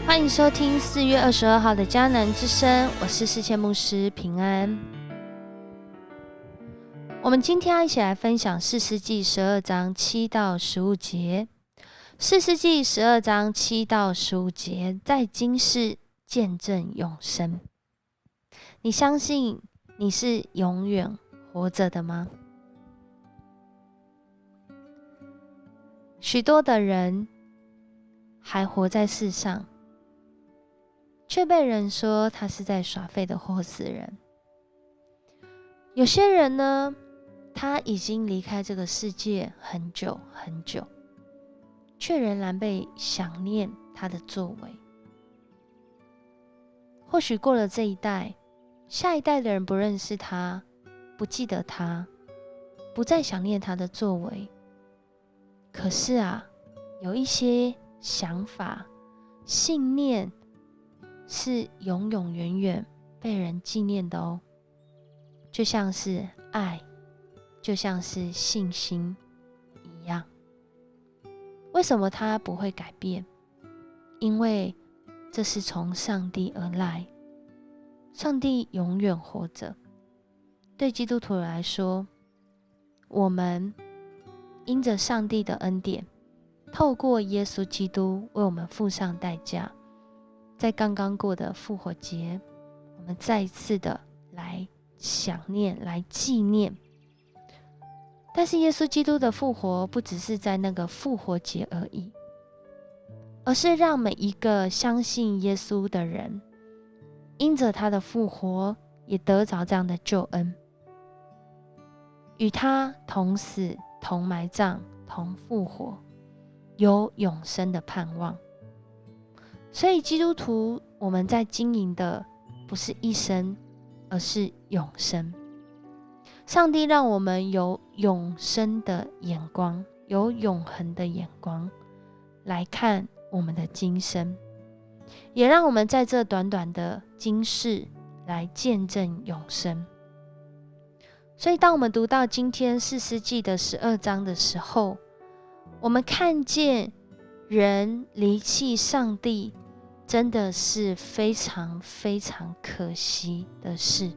欢迎收听4月22号的迦南之声，我是世界牧师平安。我们今天要一起来分享士师记12章7到15节。士师记12章7到15节，在今世见证永生。你相信你是永远活着的吗？许多的人还活在世上，却被人说他是在耍废的活死人。有些人呢，他已经离开这个世界很久很久，却仍然被想念他的作为。或许过了这一代，下一代的人不认识他，不记得他，不再想念他的作为。可是啊，有一些想法、信念是永永远远被人纪念的哦，就像是爱，就像是信心一样。为什么它不会改变？因为这是从上帝而来，上帝永远活着。对基督徒来说，我们因着上帝的恩典，透过耶稣基督为我们付上代价，在刚刚过的复活节，我们再一次的来想念，来纪念。但是耶稣基督的复活不只是在那个复活节而已，而是让每一个相信耶稣的人，因着他的复活，也得着这样的救恩，与他同死、同埋葬、同复活，有永生的盼望。所以基督徒，我们在经营的不是一生，而是永生。上帝让我们有永生的眼光，有永恒的眼光来看我们的今生，也让我们在这短短的今世来见证永生。所以当我们读到今天士师记的12章的时候，我们看见人离弃上帝真的是非常非常可惜的事，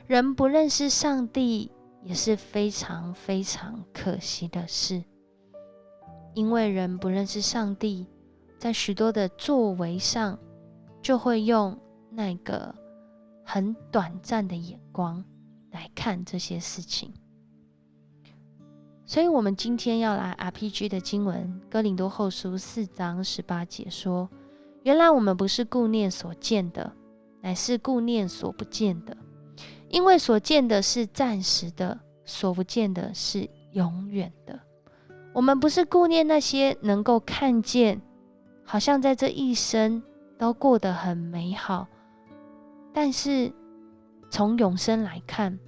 人不认识上帝也是非常非常可惜的事。因为人不认识上帝，在许多的作为上就会用那个很短暂的眼光来看这些事情。所以我们今天要来 RPG 的经文，哥林多后书4章18节说，原来我们不是顾念所见的，乃是顾念所不见的，因为所见的是暂时的，所不见的是永远的。我们不是顾念那些能够看见，好像在这一生都过得很美好，但是从永生来看，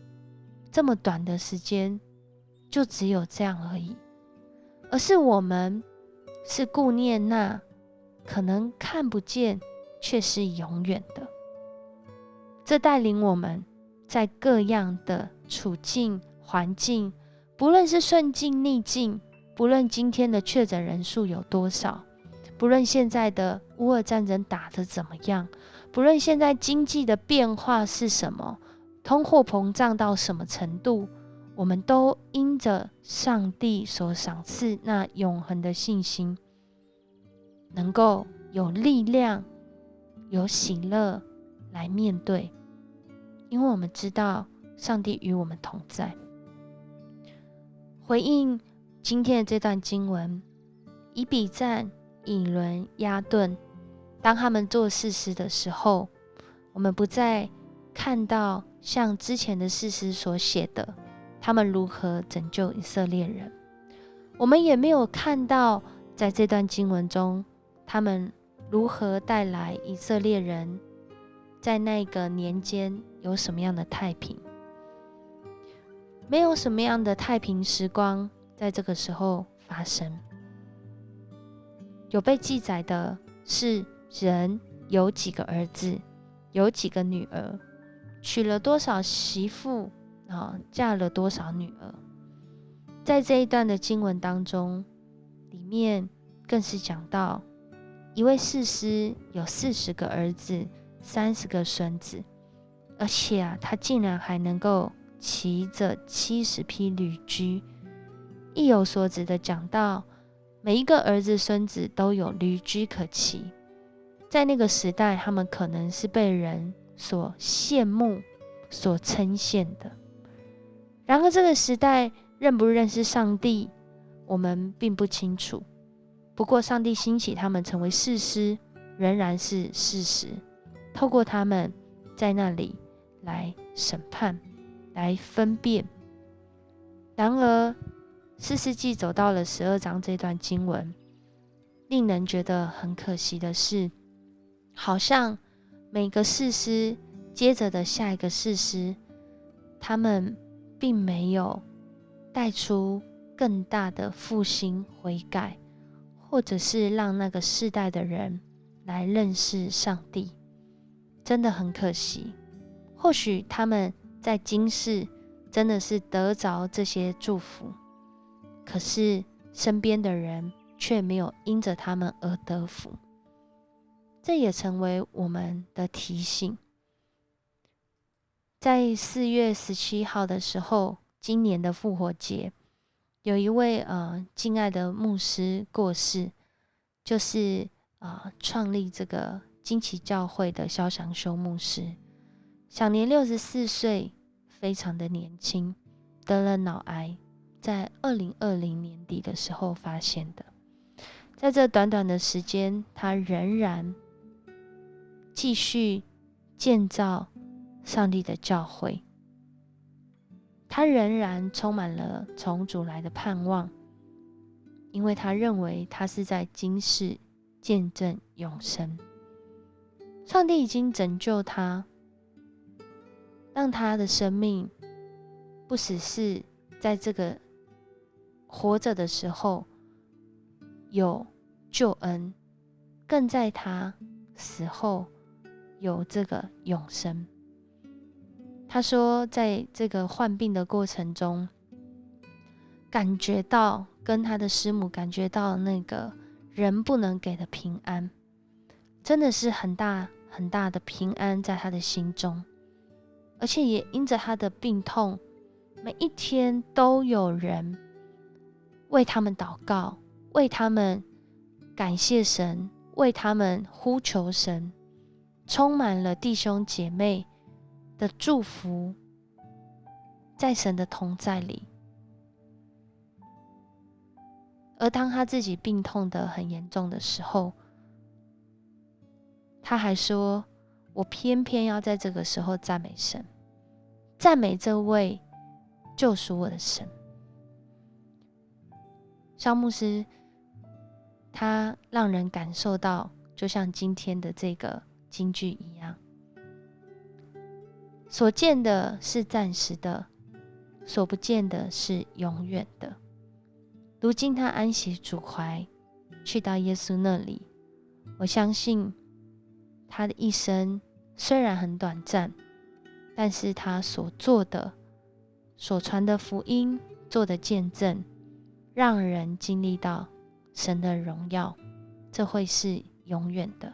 这么短的时间就只有这样而已，而是我们是顾念那可能看不见却是永远的。这带领我们在各样的处境环境，不论是顺境逆境，不论今天的确诊人数有多少，不论现在的乌俄战争打得怎么样，不论现在经济的变化是什么，通货膨胀到什么程度，我们都因着上帝所赏赐那永恒的信心，能够有力量、有喜乐来面对，因为我们知道上帝与我们同在。回应今天的这段经文，以比赞、以伦、押顿，当他们做士师的时候，我们不再看到像之前的士师所写的他们如何拯救以色列人，我们也没有看到在这段经文中他们如何带来以色列人在那个年间有什么样的太平。没有什么样的太平时光在这个时候发生。有被记载的是人有几个儿子，有几个女儿，娶了多少媳妇，嫁了多少女儿。在这一段的经文当中，里面更是讲到一位士师有40个儿子，30个孙子，而且他竟然还能够骑着70匹驴驹。意有所指的讲到，每一个儿子孙子都有驴驹可骑。在那个时代，他们可能是被人所羡慕、所称羡的。然而这个时代认不认识上帝，我们并不清楚。不过上帝兴起他们成为士师，仍然是事实。透过他们在那里来审判，来分辨。然而士师记走到了12章这段经文，令人觉得很可惜的是，好像每个士师接着的下一个士师，他们并没有带出更大的复兴悔改，或者是让那个世代的人来认识上帝，真的很可惜。或许他们在今世真的是得着这些祝福，可是身边的人却没有因着他们而得福。这也成为我们的提醒。在4月17号的时候，今年的复活节，有一位敬爱的牧师过世，就是创立这个惊奇教会的萧祥修牧师，享年64岁，非常的年轻，得了脑癌，在2020年底的时候发现的。在这短短的时间，他仍然继续建造上帝的教会，他仍然充满了从主来的盼望，因为他认为他是在今世见证永生。上帝已经拯救他，让他的生命不只是在这个活着的时候有救恩，更在他死后有这个永生。他说在这个患病的过程中，感觉到跟他的师母感觉到那个人不能给的平安，真的是很大很大的平安在他的心中。而且也因着他的病痛，每一天都有人为他们祷告，为他们感谢神，为他们呼求神，充满了弟兄姐妹的祝福，在神的同在里。而当他自己病痛得很严重的时候，他还说，我偏偏要在这个时候赞美神，赞美这位救赎我的神。萧牧师他让人感受到，就像今天的这个金句一样，所见的是暂时的，所不见的是永远的。如今他安息主怀，去到耶稣那里，我相信他的一生虽然很短暂，但是他所做的、所传的福音、做的见证，让人经历到神的荣耀，这会是永远的。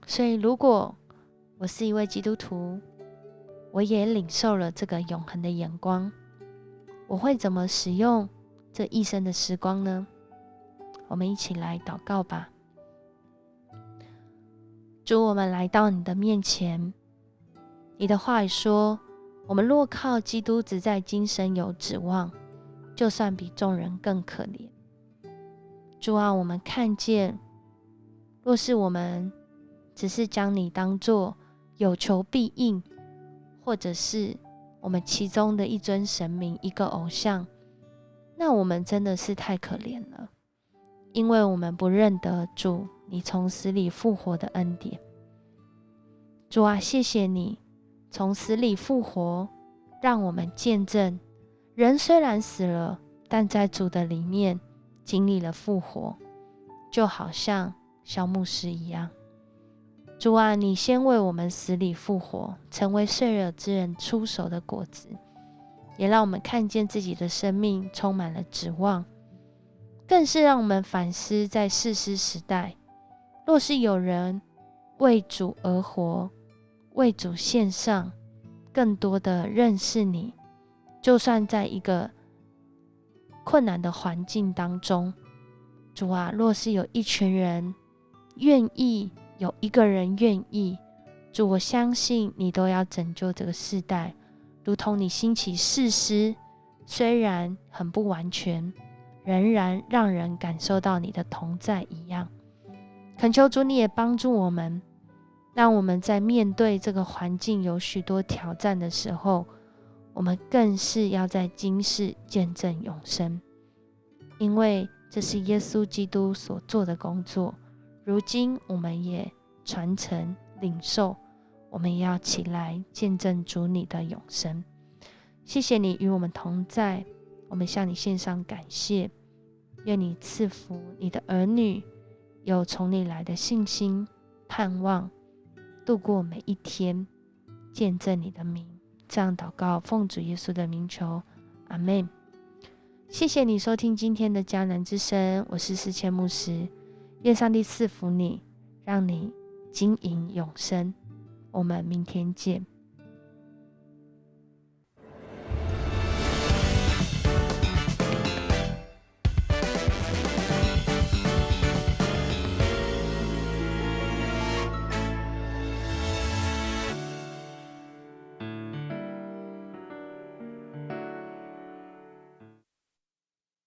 所以如果我是一位基督徒，我也领受了这个永恒的眼光，我会怎么使用这一生的时光呢？我们一起来祷告吧。主，我们来到你的面前，你的话语说，我们若靠基督只在今生有指望，就算比众人更可怜。主啊，我们看见，若是我们只是将你当作有求必应，或者是我们其中的一尊神明、一个偶像，那我们真的是太可怜了，因为我们不认得主你从死里复活的恩典。主啊，谢谢你从死里复活，让我们见证人虽然死了，但在主的里面经历了复活，就好像萧牧师一样。主啊，你先为我们死里复活，成为睡了之人出熟的果子，也让我们看见自己的生命充满了指望。更是让我们反思，在士师时代，若是有人为主而活，为主献上，更多的认识你，就算在一个困难的环境当中，主啊，若是有一群人愿意，有一个人愿意，主，我相信你都要拯救这个世代，如同你兴起士师，虽然很不完全，仍然让人感受到你的同在一样。恳求主你也帮助我们，让我们在面对这个环境有许多挑战的时候，我们更是要在今世见证永生，因为这是耶稣基督所做的工作。如今我们也传承领受，我们也要起来见证主你的永生。谢谢你与我们同在，我们向你献上感谢。愿你赐福你的儿女有从你来的信心盼望，度过每一天，见证你的名。这样祷告，奉主耶稣的名求，阿们。谢谢你收听今天的迦南之声，我是思谦牧师。愿上帝赐福你，让你经营永生。我们明天见。